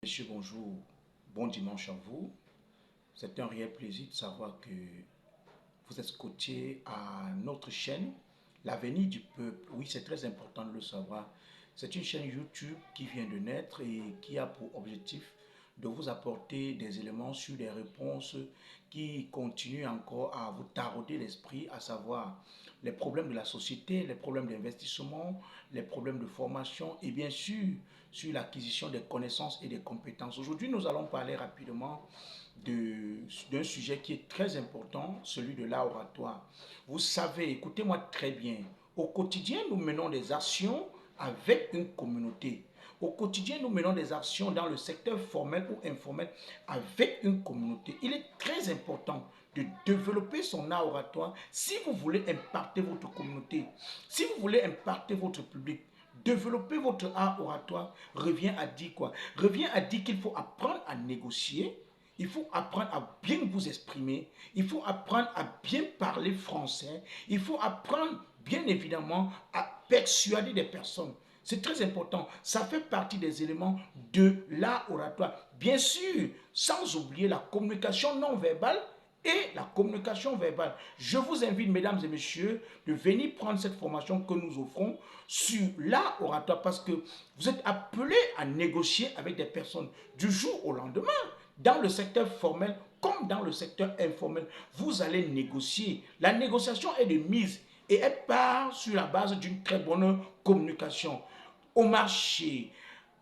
Monsieur, bonjour, bon dimanche à vous. C'est un réel plaisir de savoir que vous êtes scotché à notre chaîne, L'avenir du peuple. Oui, c'est très important de le savoir. C'est une chaîne YouTube qui vient de naître et qui a pour objectif de vous apporter des éléments sur des réponses qui continuent encore à vous tarauder l'esprit, à savoir les problèmes de la société, les problèmes d'investissement, les problèmes de formation et bien sûr sur l'acquisition des connaissances et des compétences. Aujourd'hui, nous allons parler rapidement d'un sujet qui est très important, celui de l'art oratoire. Vous savez, écoutez-moi très bien, au quotidien, nous menons des actions avec une communauté. Au quotidien, nous menons des actions dans le secteur formel ou informel avec une communauté. Il est très important de développer son art oratoire si vous voulez impacter votre communauté, si vous voulez impacter votre public. Développer votre art oratoire revient à dire quoi? Revient à dire qu'il faut apprendre à négocier, il faut apprendre à bien vous exprimer, il faut apprendre à bien parler français, il faut apprendre bien évidemment à persuader des personnes. C'est très important. Ça fait partie des éléments de l'art oratoire. Bien sûr, sans oublier la communication non verbale et la communication verbale. Je vous invite, mesdames et messieurs, de venir prendre cette formation que nous offrons sur l'art oratoire parce que vous êtes appelés à négocier avec des personnes du jour au lendemain. Dans le secteur formel comme dans le secteur informel, vous allez négocier. La négociation est de mise et elle part sur la base d'une très bonne communication. Au marché,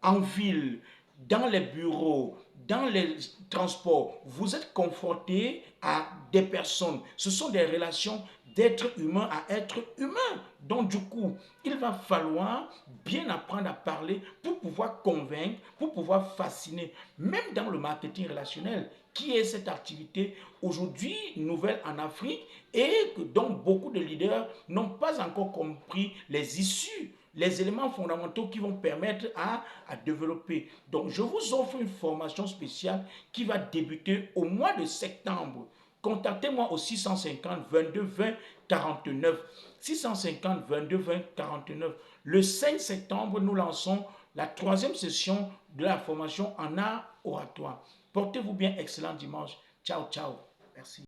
en ville, dans les bureaux, dans les transports, vous êtes confronté à des personnes. Ce sont des relations d'être humain à être humain. Donc du coup, il va falloir bien apprendre à parler pour pouvoir convaincre, pour pouvoir fasciner. Même dans le marketing relationnel, qui est cette activité aujourd'hui nouvelle en Afrique et dont beaucoup de leaders n'ont pas encore compris les issues, les éléments fondamentaux qui vont permettre à développer. Donc, je vous offre une formation spéciale qui va débuter au mois de septembre. Contactez-moi au 650 22 20 49. 650 22 20 49. Le 5 septembre, nous lançons la troisième session de la formation en art oratoire. Portez-vous bien, excellent dimanche. Ciao, ciao. Merci.